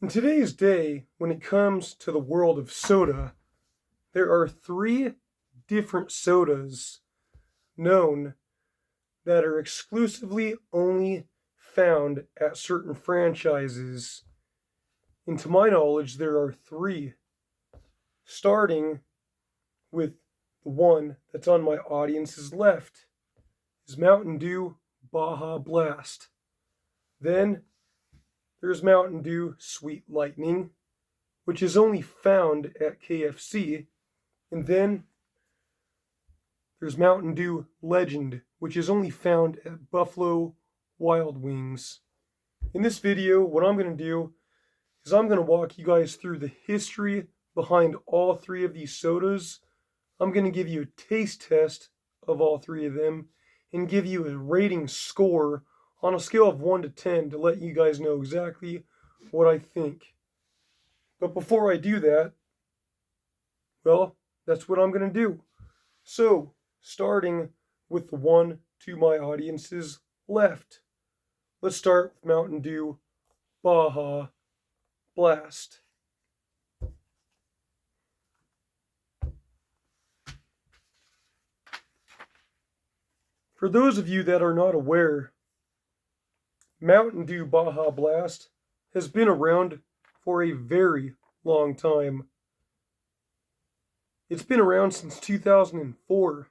In today's day, when it comes to the world of soda, there are three different sodas known that are exclusively only found at certain franchises. And to my knowledge, there are three, starting with the one that's on my audience's left, is Mountain Dew Baja Blast. Then there's Mountain Dew Sweet Lightning, which is only found at KFC. And then there's Mountain Dew Legend, which is only found at Buffalo Wild Wings. In this video, what I'm going to do is I'm going to walk you guys through the history behind all three of these sodas. I'm going to give you a taste test of all three of them and give you a rating score on a scale of 1 to 10 to let you guys know exactly what I think. But before I do that, well, that's what I'm going to do. So, starting with the one to my audience's left, let's start with Mountain Dew Baja Blast. For those of you that are not aware, Mountain Dew Baja Blast has been around for a very long time. It's been around since 2004.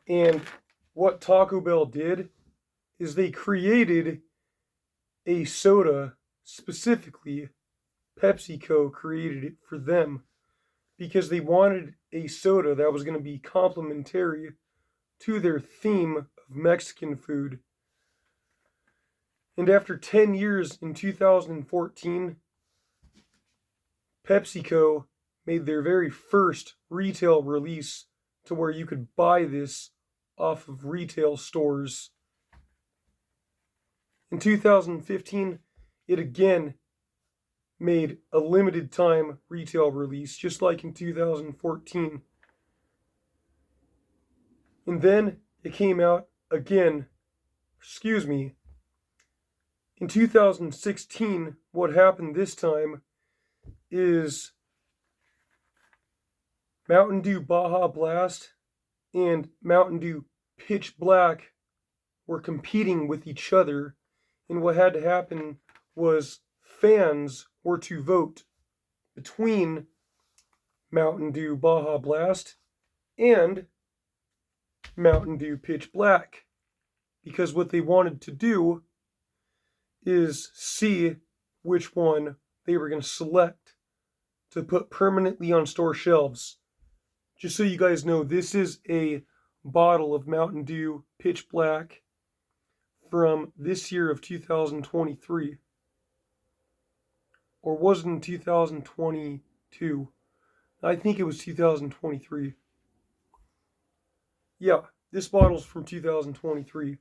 And what Taco Bell did is they created a soda specifically. PepsiCo created it for them because they wanted a soda that was going to be complementary to their theme of Mexican food. And after 10 years in 2014, PepsiCo made their very first retail release to where you could buy this off of retail stores. In 2015, it again made a limited time retail release, just like in 2014. And then it came out again, in 2016, what happened this time is Mountain Dew Baja Blast and Mountain Dew Pitch Black were competing with each other. And what had to happen was fans were to vote between Mountain Dew Baja Blast and Mountain Dew Pitch Black. Because what they wanted to do is see which one they were going to select to put permanently on store shelves. Just so you guys know, this is a bottle of Mountain Dew Pitch Black from this year of 2023. Or was it in 2022? I think it was 2023. Yeah, this bottle's from 2023.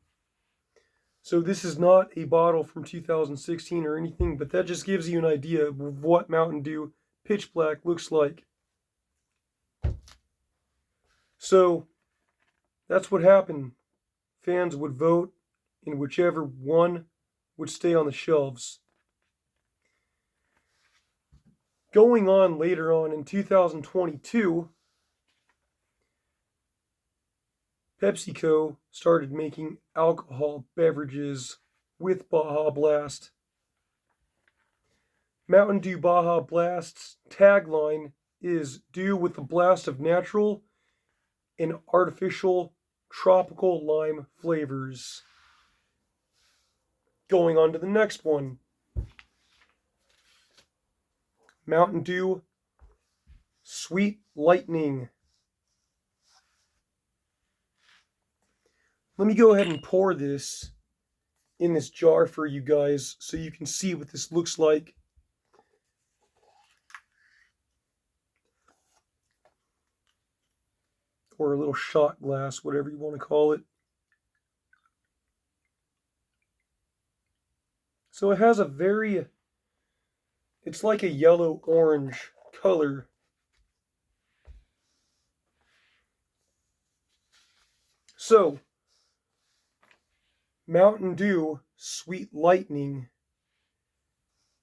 So this is not a bottle from 2016 or anything, but that just gives you an idea of what Mountain Dew Pitch Black looks like. So that's what happened. Fans would vote, and whichever one would stay on the shelves. Going on later on in 2022, PepsiCo started making alcohol beverages with Baja Blast. Mountain Dew Baja Blast's tagline is "Dew with the blast of natural and artificial tropical lime flavors." Going on to the next one. Mountain Dew Sweet Lightning. Let me go ahead and pour this in this jar for you guys so you can see what this looks like. Or a little shot glass, whatever you want to call it. So it has it's like a yellow-orange color. So, Mountain Dew Sweet Lightning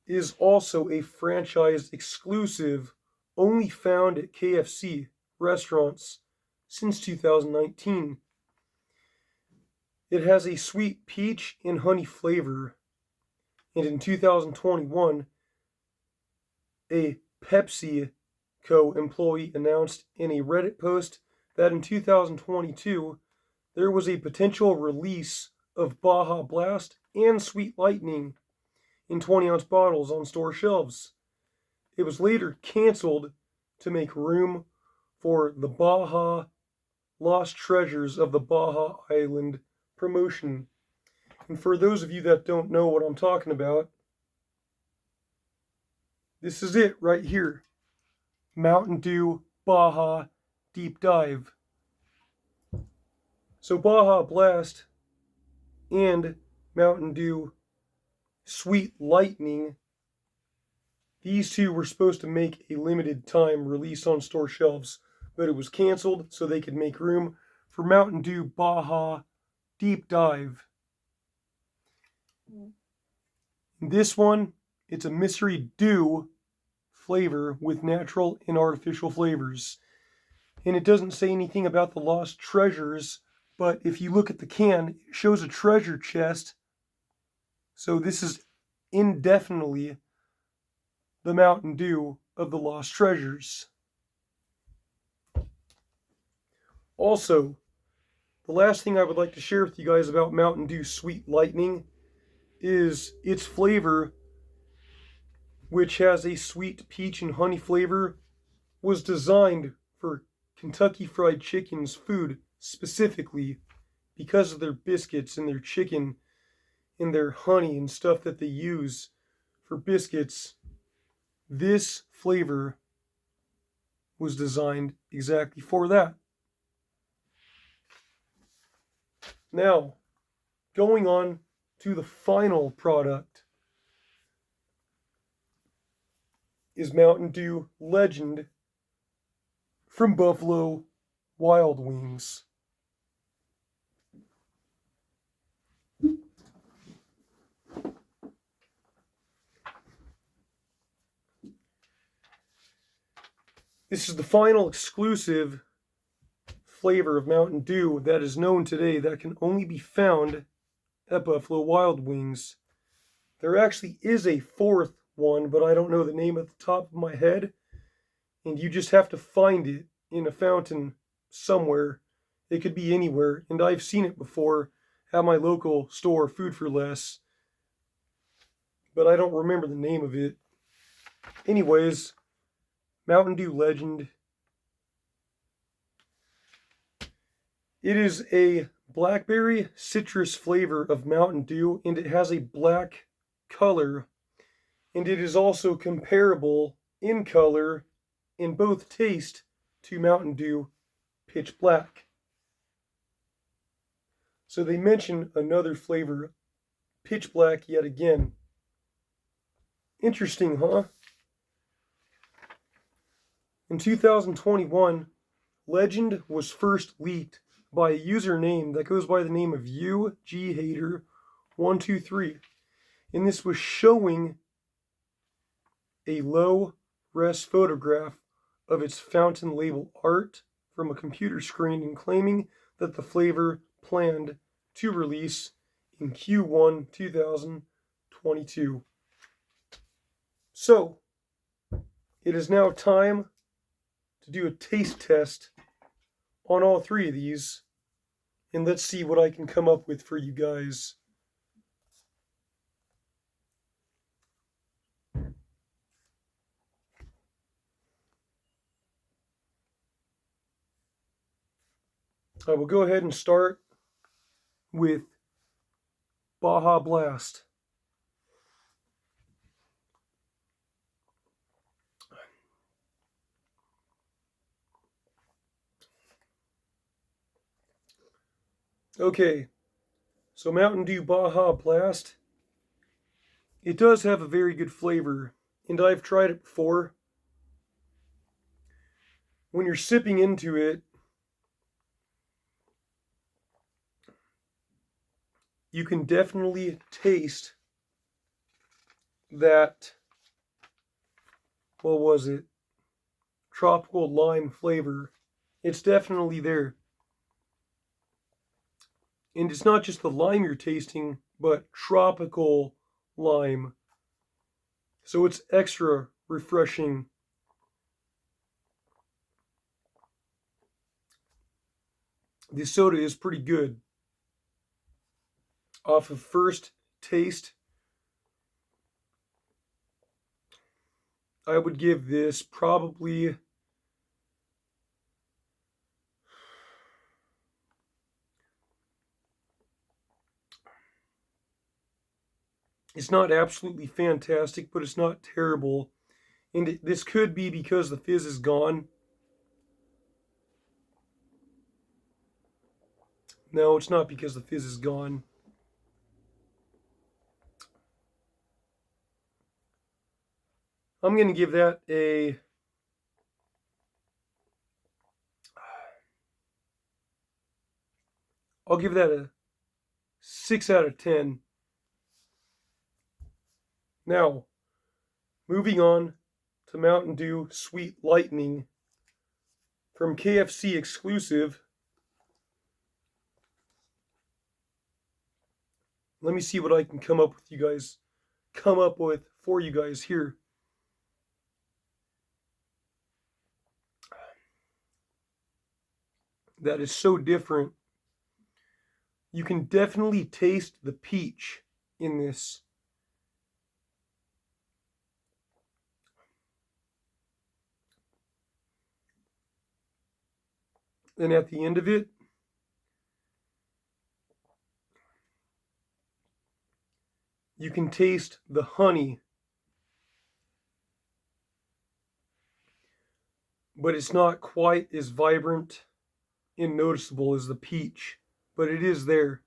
is also a franchise exclusive only found at KFC restaurants since 2019. It has a sweet peach and honey flavor, and in 2021, a PepsiCo employee announced in a Reddit post that in 2022 there was a potential release of Baja Blast and Sweet Lightning in 20-ounce bottles on store shelves. It was later canceled to make room for the Baja Lost Treasures of the Baja Island promotion. And for those of you that don't know what I'm talking about, this is it right here. Mountain Dew Baja Deep Dive. So Baja Blast and Mountain Dew Sweet Lightning, these two were supposed to make a limited time release on store shelves, but it was canceled so they could make room for Mountain Dew Baja Deep Dive. This one, it's a mystery dew flavor with natural and artificial flavors. And it doesn't say anything about the lost treasures, but if you look at the can, it shows a treasure chest. So this is indefinitely the Mountain Dew of the lost treasures. Also, the last thing I would like to share with you guys about Mountain Dew Sweet Lightning is its flavor, which has a sweet peach and honey flavor, was designed for Kentucky Fried Chicken's food specifically because of their biscuits and their chicken and their honey and stuff that they use for biscuits. This flavor was designed exactly for that. Now, going on to the final product is Mountain Dew Legend from Buffalo Wild Wings. This is the final exclusive flavor of Mountain Dew that is known today that can only be found at Buffalo Wild Wings. There actually is a fourth one, but I don't know the name at the top of my head, and you just have to find it in a fountain somewhere. It could be anywhere, and I've seen it before at my local store, Food for Less, but I don't remember the name of it. Anyways, Mountain Dew Legend. It is a blackberry citrus flavor of Mountain Dew, and it has a black color, and it is also comparable in color in both taste to Mountain Dew Pitch Black. So they mention another flavor, Pitch Black, yet again. Interesting, huh? In 2021, Legend was first leaked by a username that goes by the name of UGHater123. And this was showing a low-res photograph of its fountain label art from a computer screen and claiming that the flavor planned to release in Q1 2022. So, it is now time to do a taste test on all three of these, and let's see what I can come up with for you guys. I will go ahead and start with Baja Blast. Okay, so Mountain Dew Baja Blast, it does have a very good flavor, and I've tried it before. When you're sipping into it, you can definitely taste that, what was it? Tropical lime flavor. It's definitely there. And it's not just the lime you're tasting, but tropical lime. So it's extra refreshing. This soda is pretty good. Off of first taste, I would give this probably it's not absolutely fantastic, but it's not terrible. And this could be because the fizz is gone. No, it's not because the fizz is gone. I'm going to give that a... I'll give that a 6 out of 10. Now, moving on to Mountain Dew Sweet Lightning from KFC exclusive. Let me see what I can come up with for you guys here. That is so different. You can definitely taste the peach in this. And at the end of it, you can taste the honey. But it's not quite as vibrant and noticeable as the peach. But it is there.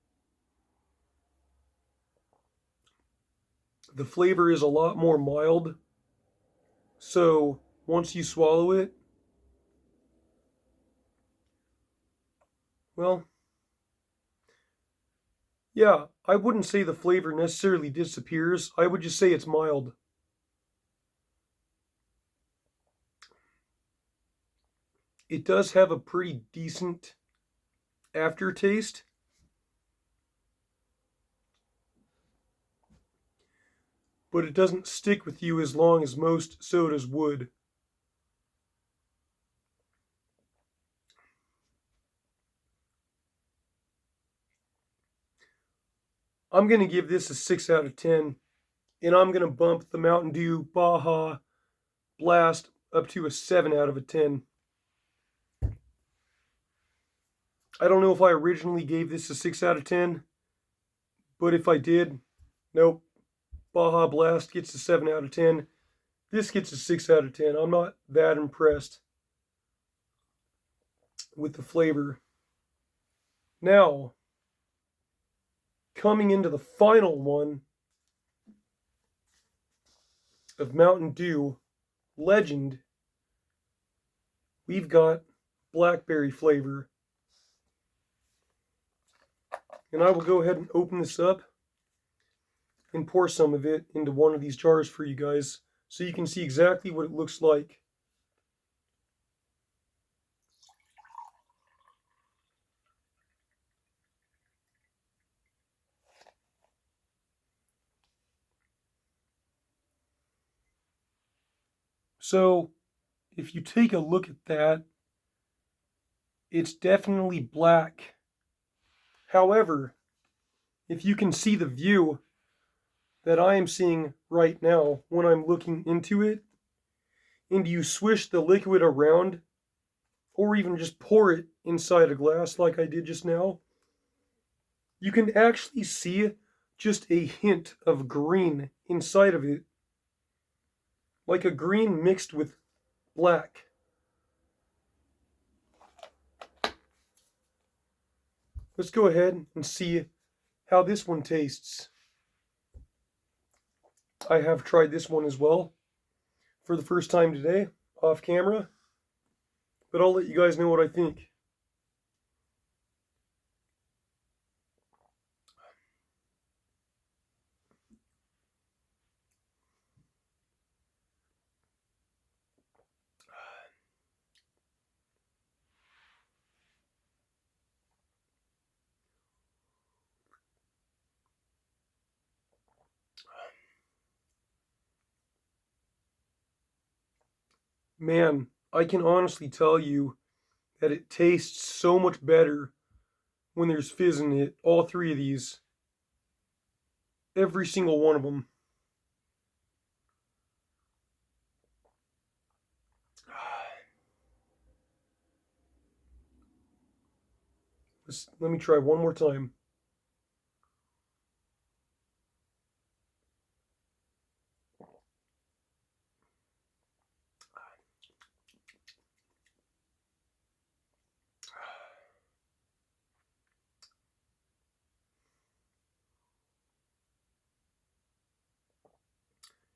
The flavor is a lot more mild. So once you swallow it, well, yeah, I wouldn't say the flavor necessarily disappears. I would just say it's mild. It does have a pretty decent aftertaste. But it doesn't stick with you as long as most sodas would. I'm going to give this a 6 out of 10. And I'm going to bump the Mountain Dew Baja Blast up to a 7 out of a 10. I don't know if I originally gave this a 6 out of 10. But if I did, nope. Baja Blast gets a 7 out of 10. This gets a 6 out of 10. I'm not that impressed with the flavor. Now, coming into the final one of Mountain Dew Legend, we've got Blackberry flavor. And I will go ahead and open this up and pour some of it into one of these jars for you guys so you can see exactly what it looks like. So, if you take a look at that, it's definitely black. However, if you can see the view that I am seeing right now when I'm looking into it, and you swish the liquid around, or even just pour it inside a glass like I did just now, you can actually see just a hint of green inside of it. Like a green mixed with black. Let's go ahead and see how this one tastes. I have tried this one as well for the first time today, off camera. But I'll let you guys know what I think. Man, I can honestly tell you that it tastes so much better when there's fizz in it. All three of these, every single one of them. Let me try one more time.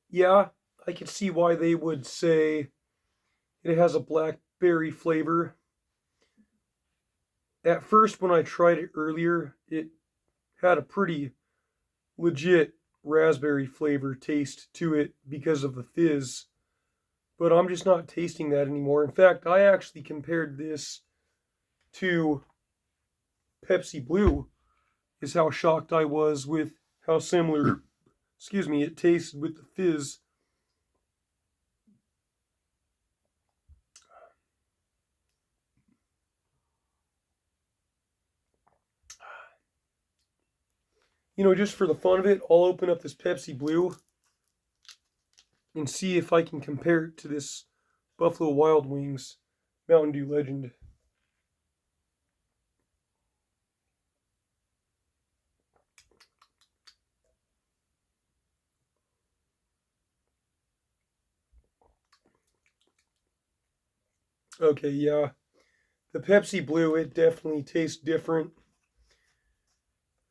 Yeah, I can see why they would say it has a blackberry flavor. At first, when I tried it earlier, it had a pretty legit raspberry flavor taste to it because of the fizz. But I'm just not tasting that anymore. In fact, I actually compared this to Pepsi Blue, is how shocked I was with how similar, excuse me, it tasted with the fizz. You know, just for the fun of it, I'll open up this Pepsi Blue and see if I can compare it to this Buffalo Wild Wings Mountain Dew Legend. Okay, yeah. The Pepsi Blue, it definitely tastes different.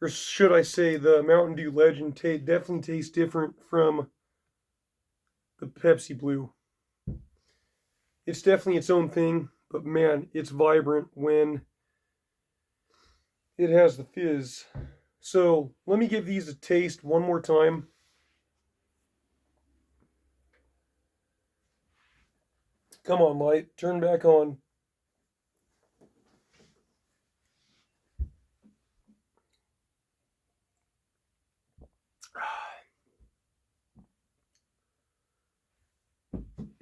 Or should I say, the Mountain Dew Legend definitely tastes different from the Pepsi Blue. It's definitely its own thing, but man, it's vibrant when it has the fizz. So let me give these a taste one more time. Come on, light, turn back on.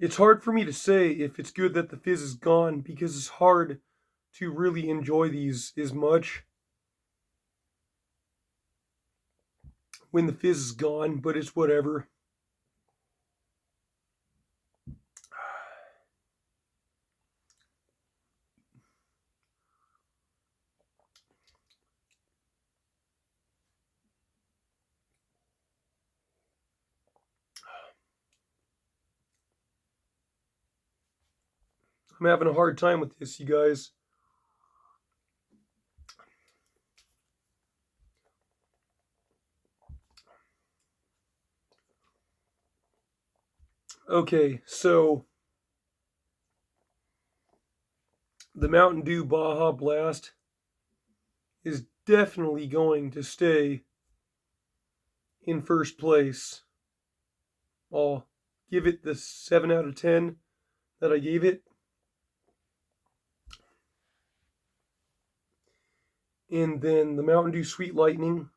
It's hard for me to say if it's good that the fizz is gone because it's hard to really enjoy these as much when the fizz is gone, but it's whatever. I'm having a hard time with this, you guys. Okay, so the Mountain Dew Baja Blast is definitely going to stay in first place. I'll give it the 7 out of 10 that I gave it. And then the Mountain Dew Sweet Lightning,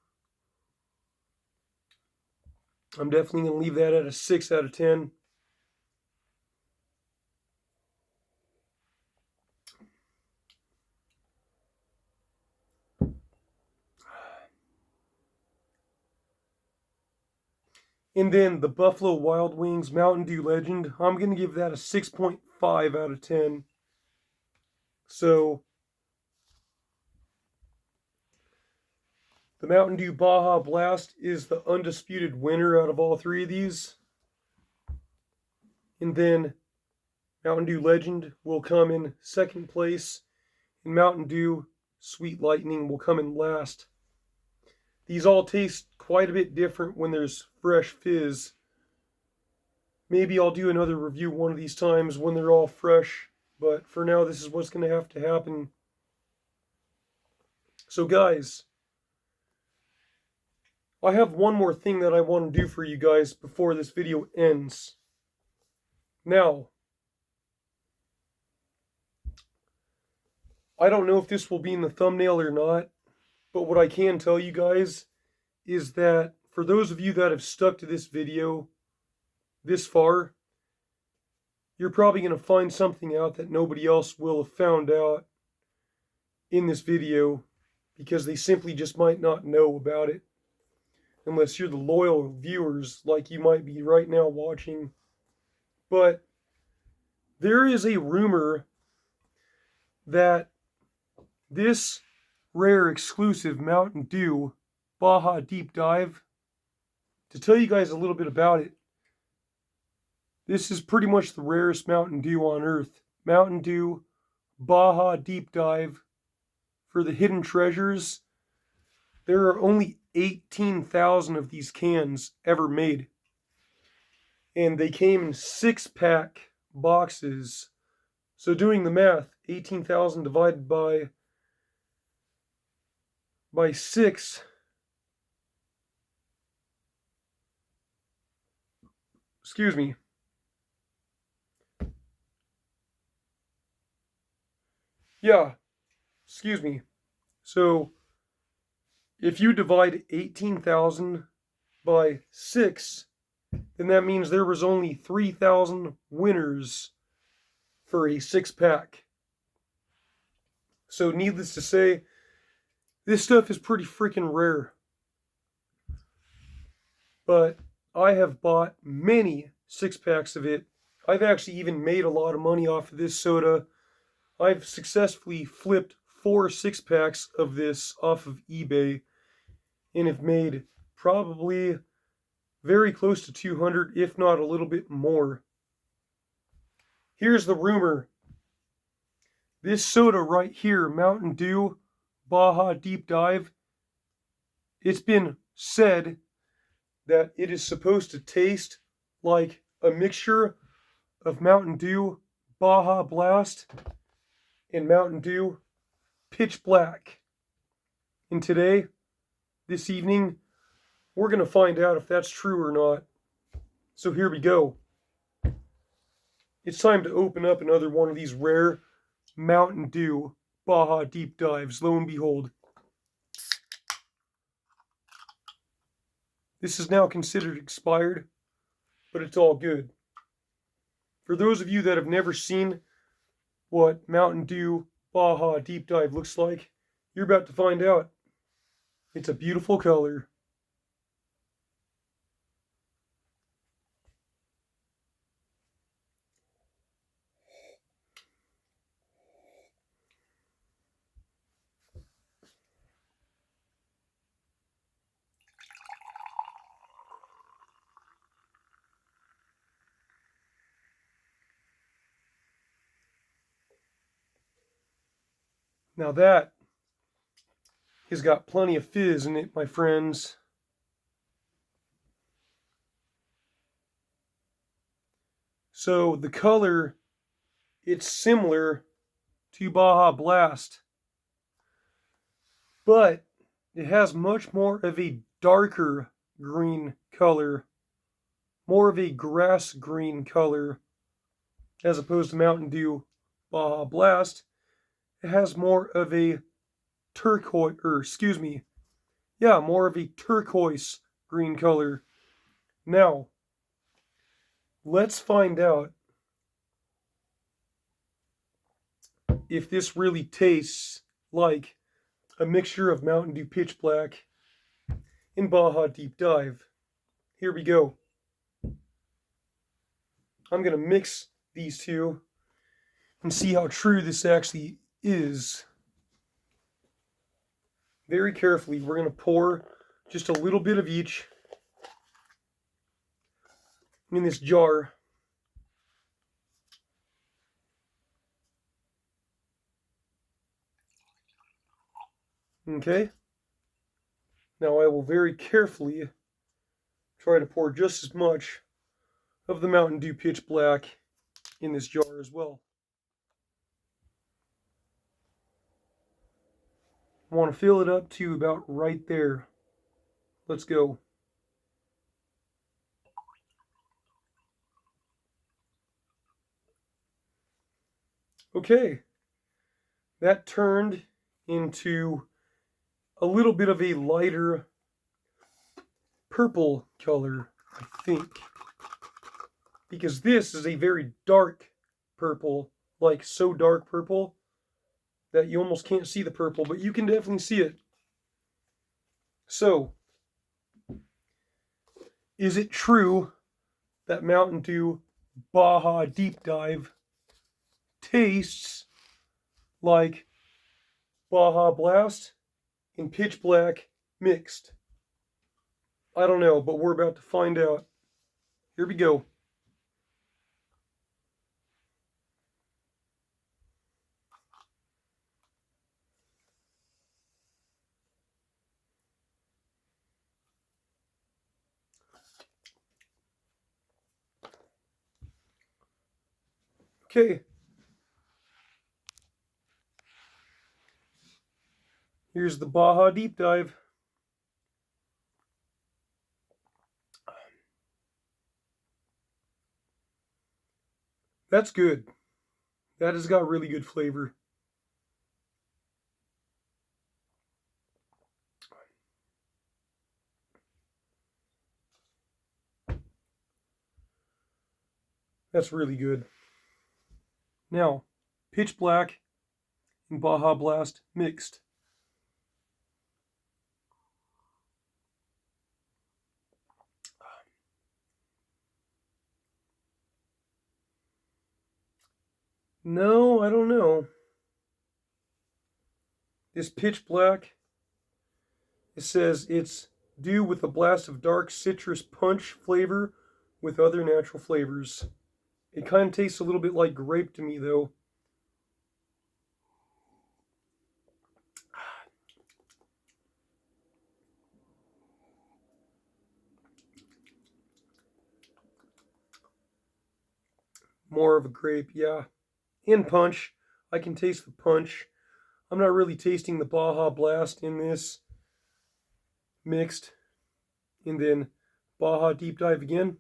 I'm definitely going to leave that at a 6 out of 10. And then the Buffalo Wild Wings Mountain Dew Legend, I'm going to give that a 6.5 out of 10. So the Mountain Dew Baja Blast is the undisputed winner out of all three of these. And then Mountain Dew Legend will come in second place, and Mountain Dew Sweet Lightning will come in last. These all taste quite a bit different when there's fresh fizz. Maybe I'll do another review one of these times when they're all fresh, but for now this is what's going to have to happen. So guys, I have one more thing that I want to do for you guys before this video ends. Now, I don't know if this will be in the thumbnail or not, but what I can tell you guys is that for those of you that have stuck to this video this far, you're probably going to find something out that nobody else will have found out in this video, because they simply just might not know about it, unless you're the loyal viewers like you might be right now watching. But there is a rumor that this rare exclusive Mountain Dew Baja Deep Dive, to tell you guys a little bit about it, this is pretty much the rarest Mountain Dew on earth. Mountain Dew Baja Deep Dive for the hidden treasures. There are only 18,000 of these cans ever made. And they came in 6-pack boxes. So doing the math, 18,000 divided by 6. Excuse me. Yeah, excuse me. So if you divide 18,000 by 6, then that means there was only 3,000 winners for a 6-pack. So needless to say, this stuff is pretty freaking rare. But I have bought many 6-packs of it. I've actually even made a lot of money off of this soda. I've successfully flipped 4 6-packs of this off of eBay and have made probably very close to 200, if not a little bit more. Here's the rumor. This soda right here, Mountain Dew Baja Deep Dive, it's been said that it is supposed to taste like a mixture of Mountain Dew Baja Blast and Mountain Dew Pitch Black. And today, this evening, we're going to find out if that's true or not. So here we go. It's time to open up another one of these rare Mountain Dew Baja Deep Dives. Lo and behold. This is now considered expired, but it's all good. For those of you that have never seen what Mountain Dew Baja Deep Dive looks like, you're about to find out. It's a beautiful color. Now that has got plenty of fizz in it, my friends. So the color, it's similar to Baja Blast, but it has much more of a darker green color, more of a grass green color, as opposed to Mountain Dew Baja Blast. It has more of a turquoise, more of a turquoise green color. Now, let's find out if this really tastes like a mixture of Mountain Dew Pitch Black and Baja Deep Dive. Here we go. I'm going to mix these two and see how true this actually is. Very carefully, we're going to pour just a little bit of each in this jar. Okay. Now I will very carefully try to pour just as much of the Mountain Dew Pitch Black in this jar as well. I want to fill it up to about right there. Let's go. Okay. That turned into a little bit of a lighter purple color, I think. Because this is a very dark purple, like so dark purple that you almost can't see the purple, but you can definitely see it. So, is it true that Mountain Dew Baja Deep Dive tastes like Baja Blast and Pitch Black mixed? I don't know, but we're about to find out. Here we go. Okay. Here's the Baja Deep Dive. That's good. That has got really good flavor. That's really good. Now, Pitch Black and Baja Blast mixed. No, I don't know. This Pitch Black, it says it's due with a blast of dark citrus punch flavor with other natural flavors. It kind of tastes a little bit like grape to me, though. More of a grape, yeah. And punch. I can taste the punch. I'm not really tasting the Baja Blast in this mixed. And then Baja Deep Dive again.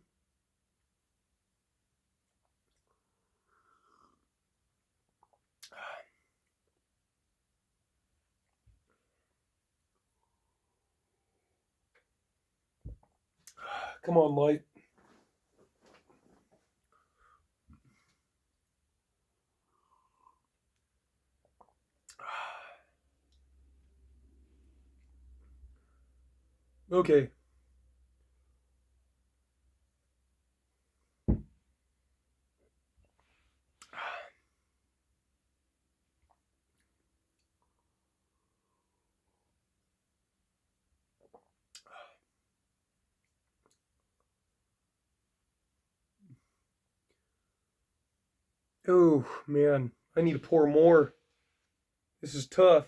Come on, light. Okay. Oh, man. I need to pour more. This is tough.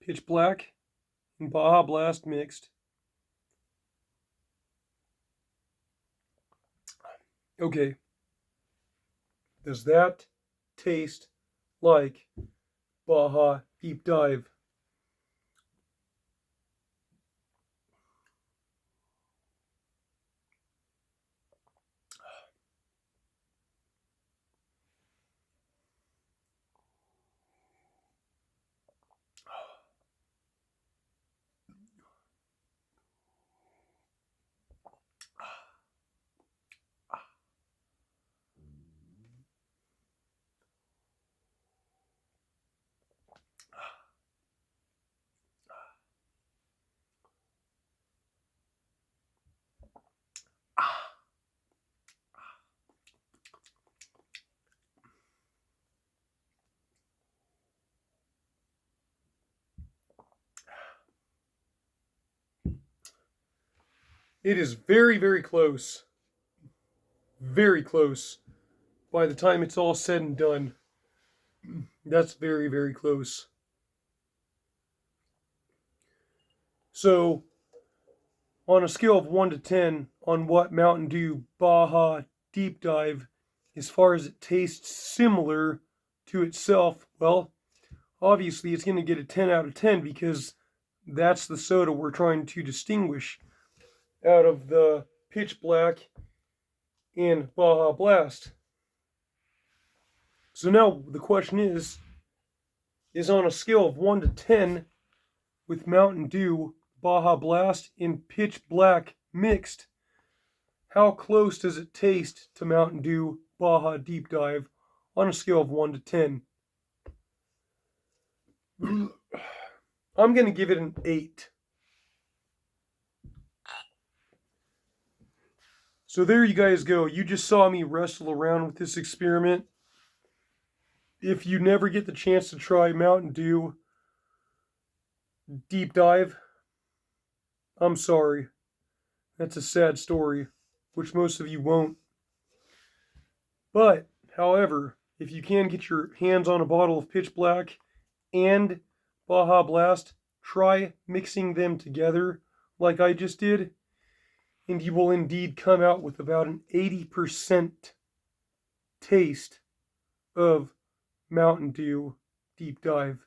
Pitch Black and Baja Blast mixed. Okay. Does that taste like Baja Deep Dive? It is very, very close. Very close. By the time it's all said and done, that's very, very close. So, on a scale of 1 to 10, on what Mountain Dew Baja Deep Dive as far as it tastes similar to itself, well, obviously it's going to get a 10 out of 10 because that's the soda we're trying to distinguish out of the Pitch Black and Baja Blast. So now the question is on a scale of 1 to 10 with Mountain Dew, Baja Blast, and Pitch Black mixed, how close does it taste to Mountain Dew Baja Deep Dive on a scale of 1 to 10? I'm going to give it an 8. So there you guys go. You just saw me wrestle around with this experiment. If you never get the chance to try Mountain Dew Deep Dive, I'm sorry. That's a sad story, which most of you won't. But, however, if you can get your hands on a bottle of Pitch Black and Baja Blast, try mixing them together like I just did, and you will indeed come out with about an 80% taste of Mountain Dew Deep Dive.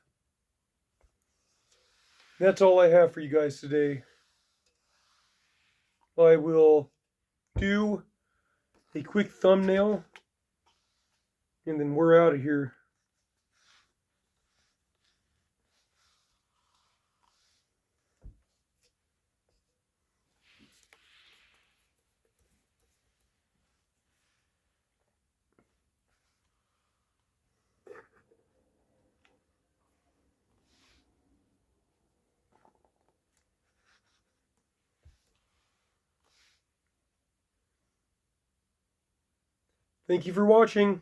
That's all I have for you guys today. I will do a quick thumbnail, and then we're out of here. Thank you for watching.